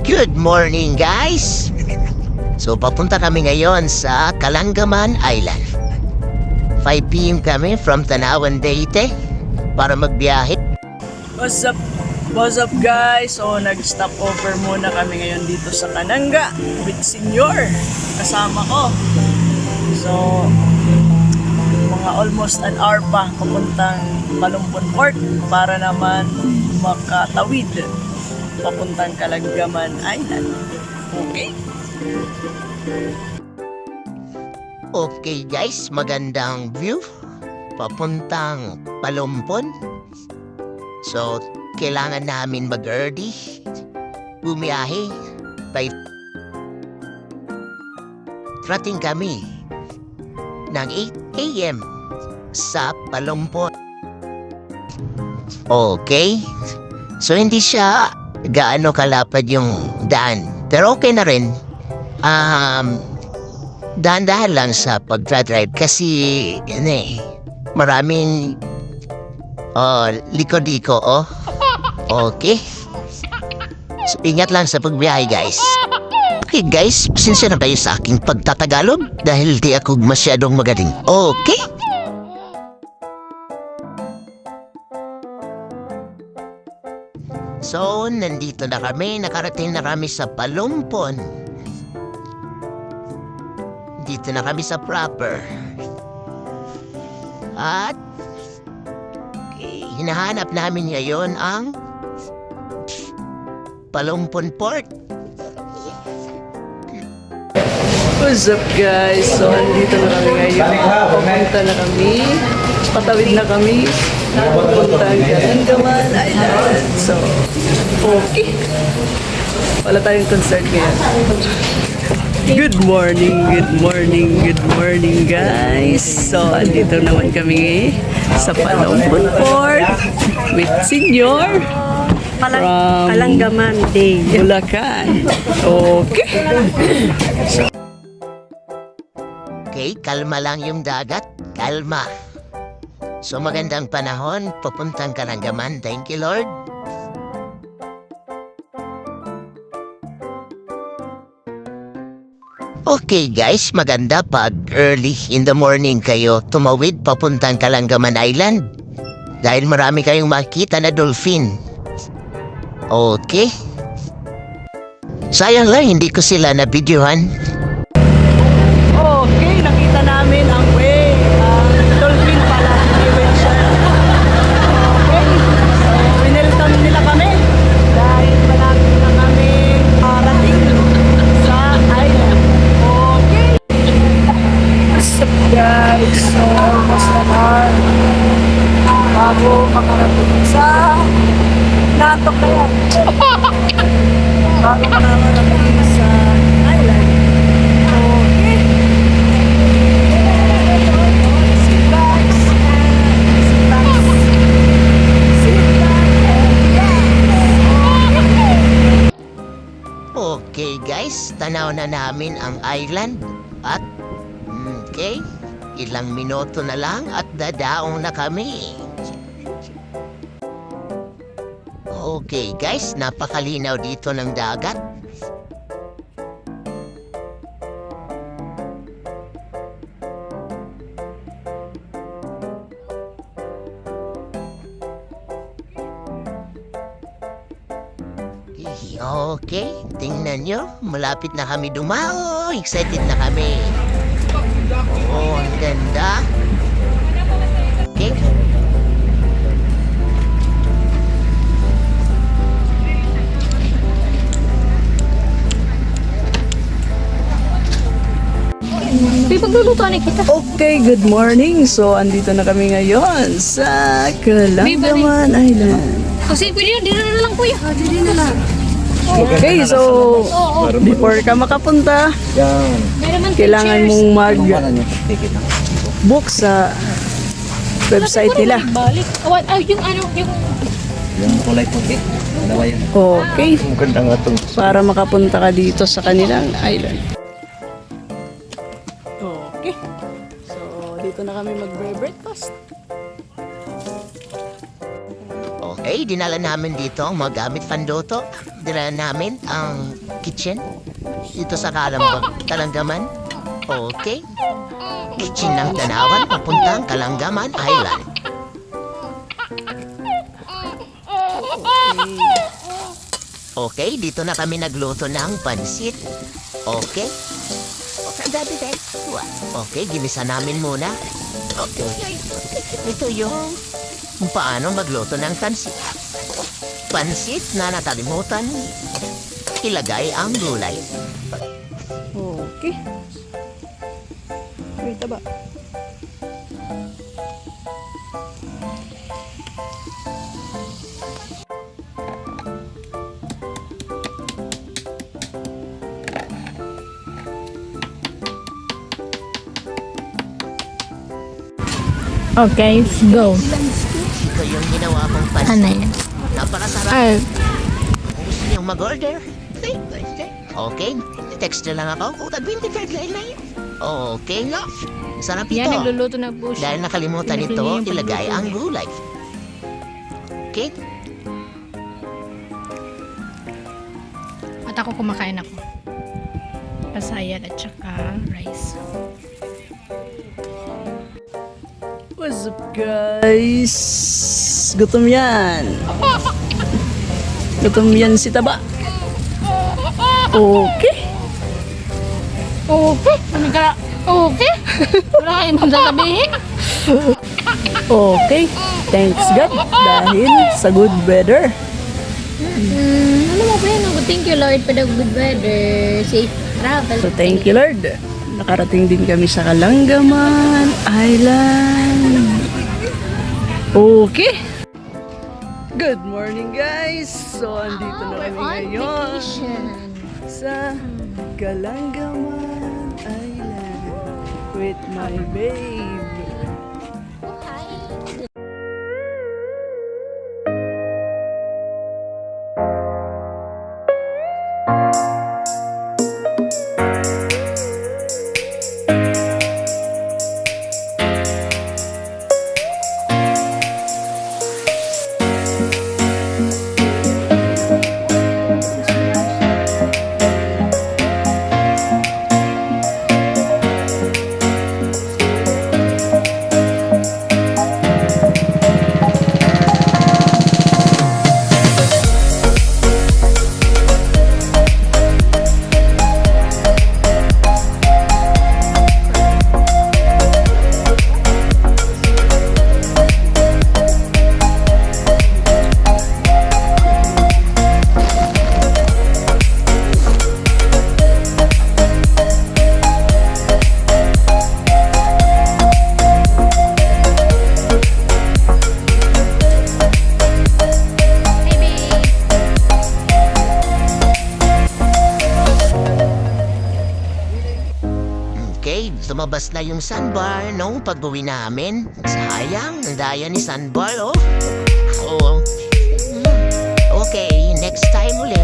Good morning, guys! So, papunta kami ngayon sa Kalangaman Island. 5 p.m. kami from Tanawan, Leyte para magbiyahe. What's up? What's up, guys? So, nag-stop over muna kami ngayon dito sa Kananga with Senior. Kasama ko. So, mga almost an hour pa papuntang Malumpon Port para naman makatawid papuntang Kalangaman Island. Okay? Okay, guys, magandang view papuntang Malumpon. So, kailangan namin mag-early bumiyahe by trating kami ng 8 a.m. sa Malumpon. Okay? So, hindi siya gaano kalapad yung daan. Pero okay na rin. Dahan-dahan lang sa pag-drive kasi maraming liko-liko, oh. Okay. So, ingat lang sa pagbiyahe, guys. Okay, guys, pasensya na kayo sa aking pagtatagalog dahil di ako masyadong magaling. Okay? So, nandito na kami. Nakarating na kami sa Malumpon. Dito na kami sa proper. At hinahanap namin ngayon ang Malumpon Port. What's up, guys? So, andito na kami ngayon. Pupunta na kami. Patawid na kami. Pupunta ang Kalangaman Island. So, okay. Wala tayong concert ngayon. Good morning, guys. So, andito naman kami sa Malumpon Port with Senior from Kalangaman Day. Bulacan. Okay. Okay, kalma lang yung dagat. Kalma. So, magandang panahon. Papuntang Kalangaman. Thank you, Lord. Okay, guys. Maganda pag early in the morning kayo tumawid papuntang Kalangaman Island. Dahil marami kayong makita na dolphin. Okay. Sayang lang, hindi ko sila na-videohan. Okay, nakita namin ang way. Dolphin pala, hindi whale siya. Okay, so winelcome nila kami dahil malapit na kami parating sa island. Okay. What's up, guys? So, almost naman bago makarating sa natok na yan. Bago makarating sa island. Okay. Sit back and Okay, guys. Tanaw na namin ang island. At, okay, ilang minuto na lang at dadaong na kami. Okay, guys. Napakalinaw dito ng dagat. Okay, tingnan nyo. Malapit na kami dumao. Excited na kami. Oh, ang ganda. Okay. Paglulutuan kita. Okay, good morning. So, andito na kami ngayon sa Kalangaman Island. Kasi pwede yun, dito na lang kuya. Dito na lang. Okay, so before ka makapunta, kailangan mong mag-book sa website nila. Balik. Yung ano, Yung kulay puti. Dalawa yun. Okay, Maganda nga itong para makapunta ka dito sa kanilang island. Okay. So, dito na kami mag-breakfast. Okay, dinala namin dito ang mga gamit pandoto. dira namin ang kitchen dito sa Kalanggaman. Okay. Kitchen ng Tanawan papuntang Kalanggaman Island. Okay, dito na kami nagluto ng pansit. Okay. Okay, ginisa namin muna. Okay. Ito yung kung paano magluto ng pansit. Pansit na nakalimutan ilagay ang gulay. Okay. Wait, taba. Okay, go. Ito yung ginawa kong pansit. Ano yan? Napakasarap. Ay, Kung gusto niyong mag-order, okay, text na lang ako. Kung tag-25 line na yun. Okay nga. Sarap yan, ito. nagluluto na po siya. Dahil nakalimutan Pinakinggan ito, yung ilagay pagluto ang niya. gulay. Okay? At ako kumakain ako. Pasayan at saka rice. What's up, guys? Gutom yan. Gutom yan si Taba. Okay. Okay. Ano ka? Okay. Wala kayong magsasabihin. Okay. Thanks God. Dahil sa good weather. Ano mo ba yan? Thank you Lord for the good weather. Safe travel. So thank you Lord. Nakarating din kami sa Kalanggaman Island. Okay. Good morning guys. So andito na kami ngayon sa Kalanggaman Island with my babe. Okay, lumabas na yung sandbar nung pag-uwi namin. Sayang, ang daya ni sandbar, oh. Oo. Okay, next time ulit.